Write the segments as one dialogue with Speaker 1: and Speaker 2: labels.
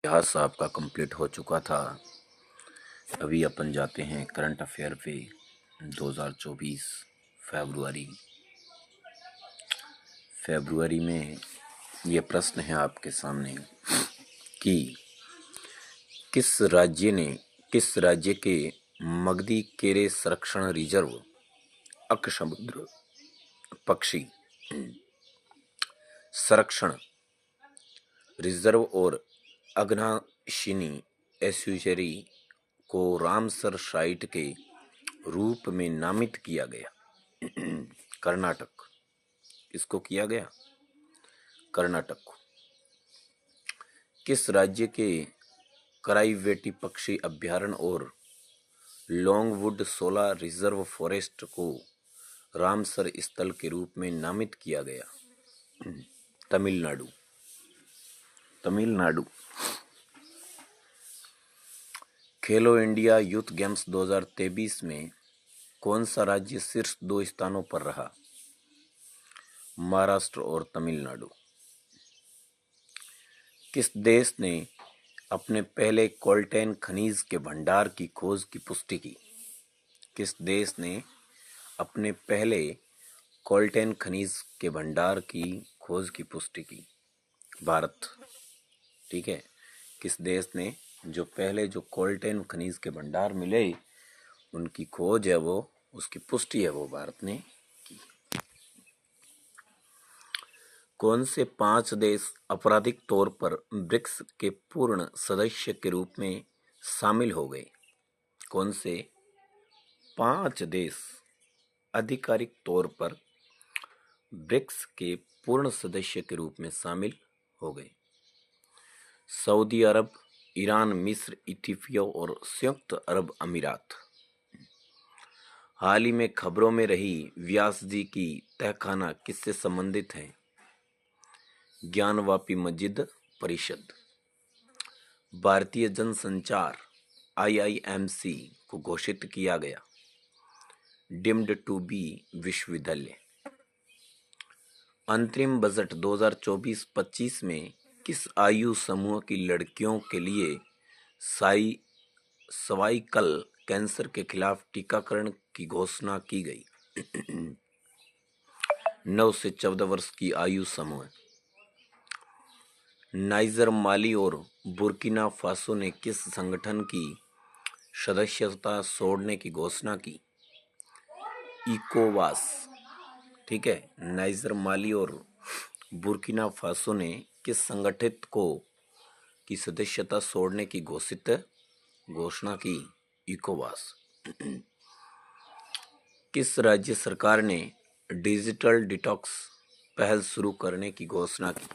Speaker 1: इतिहास आपका कंप्लीट हो चुका था। अभी अपन जाते हैं करंट अफेयर पे। 2024 फरवरी में ये प्रश्न है आपके सामने कि किस राज्य के मगधी केरे संरक्षण रिजर्व, अकशमुद्र पक्षी संरक्षण रिजर्व और अघनाशिनी एस्चुरी को रामसर साइट के रूप में नामित किया गया? कर्नाटक। इसको किया गया कर्नाटक को। किस राज्य के कराईवेटी पक्षी अभ्यारण्य और लॉन्गवुड सोला रिजर्व फॉरेस्ट को रामसर स्थल के रूप में नामित किया गया? तमिलनाडु। खेलो इंडिया यूथ गेम्स 2023 में कौन सा राज्य शीर्ष 2 स्थानों पर रहा? महाराष्ट्र और तमिलनाडु। किस देश ने अपने पहले कोल्टेन खनिज के भंडार की खोज की पुष्टि की? किस देश ने अपने पहले कोल्टेन खनिज के भंडार की खोज की पुष्टि की? भारत। ठीक है। किस देश ने जो पहले जो कोल्टेन खनिज के भंडार मिले उनकी खोज है वो, उसकी पुष्टि है वो भारत ने की। कौन से 5 देश आपराधिक तौर पर ब्रिक्स के पूर्ण सदस्य के रूप में शामिल हो गए? कौन से 5 देश आधिकारिक तौर पर ब्रिक्स के पूर्ण सदस्य के रूप में शामिल हो गए? सऊदी अरब, ईरान, मिस्र, इथियोपिया और संयुक्त अरब अमीरात। हाल ही में खबरों में रही व्यास जी की तहखाना किससे संबंधित है? ज्ञानवापी मस्जिद परिषद। भारतीय जनसंचार IIMC को घोषित किया गया डीम्ड टू बी विश्वविद्यालय। अंतरिम बजट 2024-25 में किस आयु समूह की लड़कियों के लिए सर्वाइकल कैंसर के खिलाफ टीकाकरण की घोषणा की गई? 9 से 14 वर्ष की आयु समूह। नाइजर, माली और बुर्किना फासो ने किस संगठन की सदस्यता छोड़ने की घोषणा की? इकोवास। ठीक है। नाइजर, माली और बुर्किना फासो ने किस संगठित को की सदस्यता छोड़ने की घोषणा की? इकोवास। किस राज्य सरकार ने डिजिटल डिटॉक्स पहल शुरू करने की घोषणा की?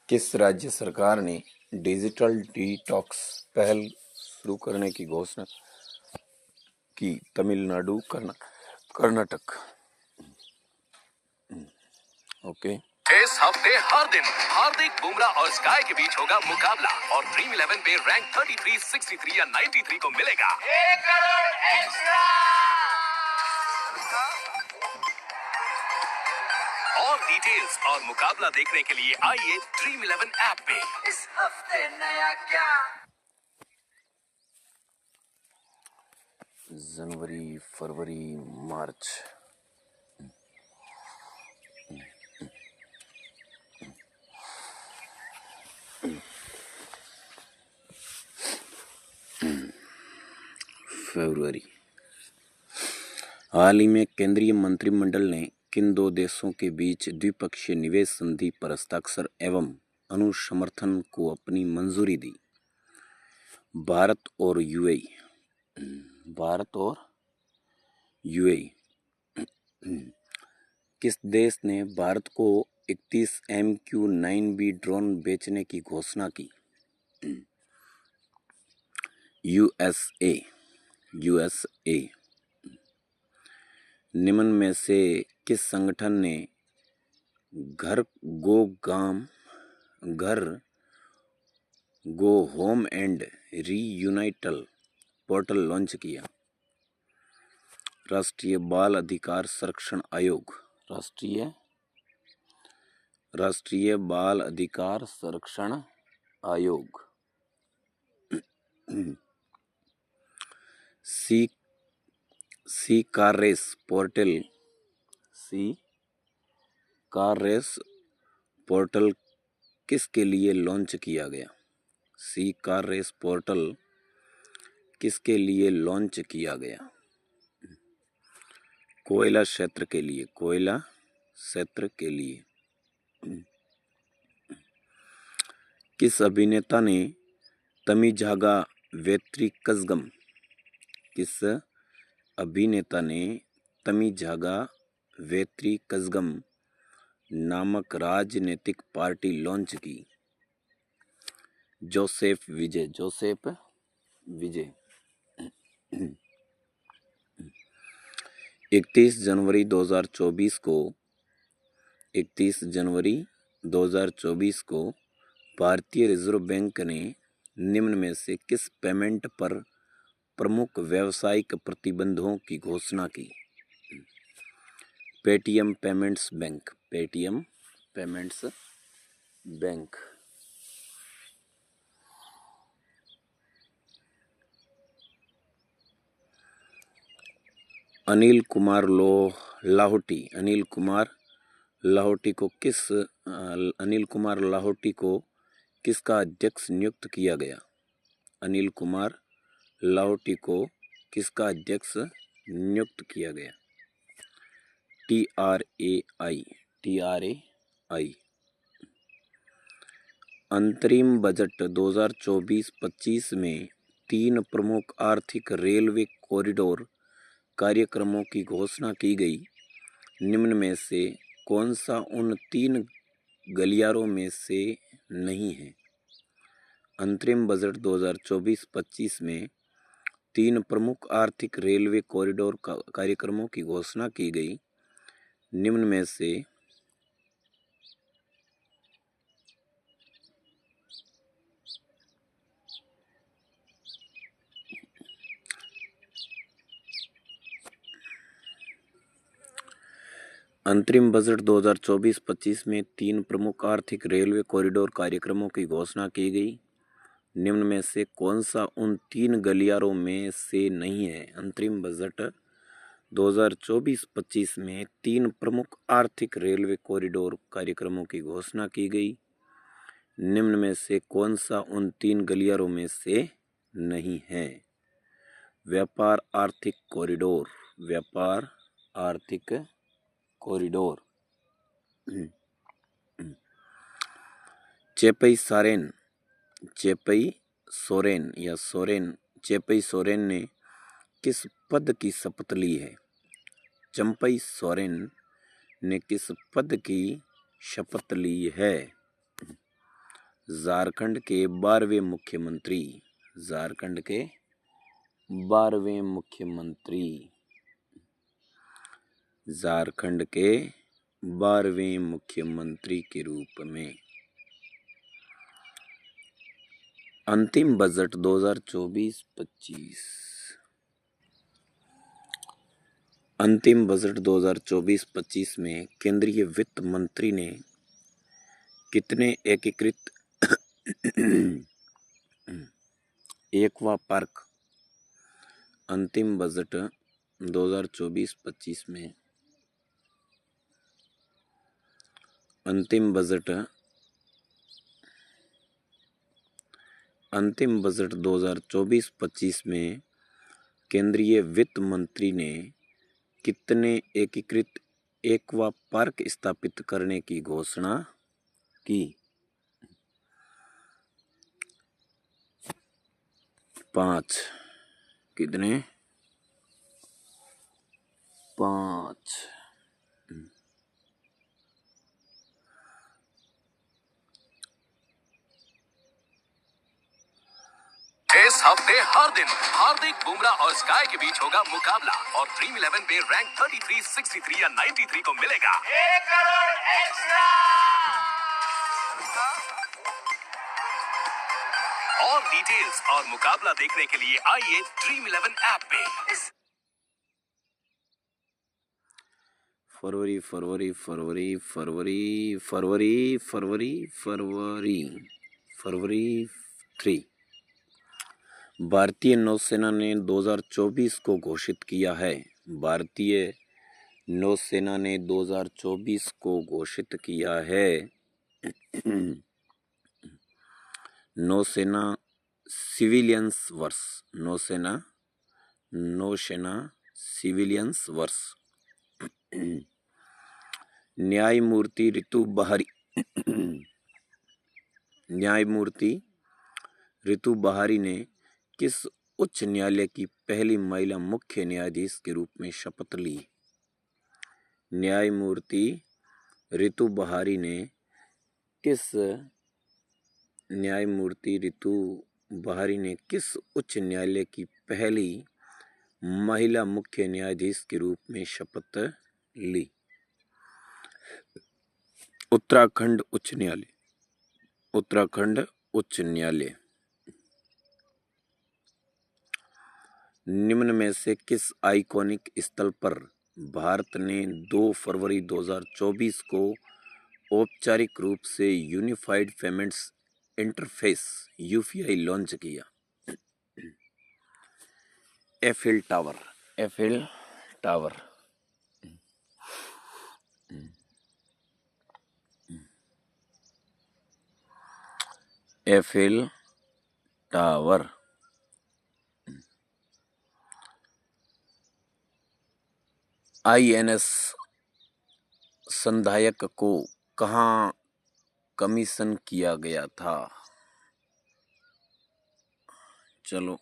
Speaker 1: किस राज्य सरकार ने डिजिटल डिटॉक्स पहल शुरू करने की घोषणा की? तमिलनाडु, कर्नाटक। ओके।
Speaker 2: इस हफ्ते हर दिन हार्दिक, बुमराह और स्काई के बीच होगा मुकाबला और ड्रीम 11 पे रैंक 33, 63 या 93 को मिलेगा 1 करोड़ एक्स्ट्रा। और डिटेल्स और मुकाबला देखने के लिए आइए ड्रीम 11 ऐप पे। इस हफ्ते नया क्या?
Speaker 1: जनवरी, फरवरी, मार्च। फरवरी। हाल ही में केंद्रीय मंत्रिमंडल ने किन 2 देशों के बीच द्विपक्षीय निवेश संधि पर हस्ताक्षर एवं अनुसमर्थन को अपनी मंजूरी दी? भारत और यूएई। किस देश ने भारत को 31 MQ-9B ड्रोन बेचने की घोषणा की? USA। निम्न में से किस संगठन ने घर go home and reunite portal launch किया? राष्ट्रीय बाल अधिकार संरक्षण आयोग। राष्ट्रीय राष्ट्रीय बाल अधिकार संरक्षण आयोग। सी सी कार रेस पोर्टल किसके लिए लॉन्च किया गया? सी कार रेस पोर्टल किसके लिए लॉन्च किया गया? कोयला क्षेत्र के लिए। किस अभिनेता ने तमिझागा वेत्री कज़गम नामक राजनीतिक पार्टी लॉन्च की? जोसेफ विजय। 31 जनवरी 2024 को भारतीय रिजर्व बैंक ने निम्न में से किस पेमेंट पर प्रमुख व्यावसायिक प्रतिबंधों की घोषणा की? Paytm payments bank. Anil Kumar Lahoti को किसका अध्यक्ष नियुक्त किया गया? अनिल कुमार लाहोटी को किसका अध्यक्ष नियुक्त किया गया? TRAI। अंतरिम बजट 2024-25 में 3 प्रमुख आर्थिक रेलवे कॉरिडोर कार्यक्रमों की घोषणा की गई। निम्न में से कौन सा उन 3 गलियारों में से नहीं है? अंतरिम बजट 2024-25 में 3 प्रमुख आर्थिक रेलवे कॉरिडोर कार्यक्रमों की घोषणा की गई। निम्न में से अंतरिम बजट 2024-25 में 3 प्रमुख आर्थिक रेलवे कॉरिडोर कार्यक्रमों की घोषणा की गई। निम्न में से कौन सा उन 3 गलियारों में से नहीं है? अंतरिम बजट 2024-25 में 3 प्रमुख आर्थिक रेलवे कॉरिडोर कार्यक्रमों की घोषणा की गई। निम्न में से कौन सा उन 3 गलियारों में से नहीं है? व्यापार आर्थिक कॉरिडोर। चेपई सोरेन ने किस पद की शपथ ली है? चंपई सोरेन ने किस पद की शपथ ली है? झारखंड के 12वें मुख्यमंत्री। झारखंड के 12वें मुख्यमंत्री के रूप में। अंतिम बजट 2024-25 में केंद्रीय वित्त मंत्री ने कितने एकीकृत एक्वा पार्क? अंतिम बजट 2024-25 में अंतिम बजट 2024-25 में केंद्रीय वित्त मंत्री ने कितने एकीकृत एक्वा पार्क स्थापित करने की घोषणा की? 5। कितने? 5।
Speaker 2: इस हफ्ते हर दिन हार्दिक बुमराह और स्काई के बीच होगा मुकाबला और ड्रीम 11 पे रैंक 33, 63 या 93 को मिलेगा 1 करोड़ एक्स्ट्रा। और डिटेल्स और मुकाबला देखने के लिए आइए ड्रीम 11 ऐप पे।
Speaker 1: फरवरी फरवरी फरवरी फरवरी फरवरी फरवरी फरवरी फरवरी 3। भारतीय नौसेना ने 2024 को घोषित किया है। भारतीय नौसेना ने 2024 को घोषित किया है। नौसेना सिविलियंस वर्ष, नौसेना सिविलियंस वर्ष। न्यायमूर्ति ऋतु बहारी ने किस उच्च न्यायालय की पहली महिला मुख्य न्यायाधीश के रूप में शपथ ली? न्यायमूर्ति ऋतु बहारी ने किस उच्च न्यायालय की पहली महिला मुख्य न्यायाधीश के रूप में शपथ ली? उत्तराखंड उच्च न्यायालय। निम्न में से किस आइकॉनिक स्थल पर भारत ने 2 फरवरी 2024 को औपचारिक रूप से यूनिफाइड पेमेंट्स इंटरफेस (यूपीआई) लॉन्च किया? Eiffel tower. आईएनएस संधायक को कहाँ कमीशन किया गया था? चलो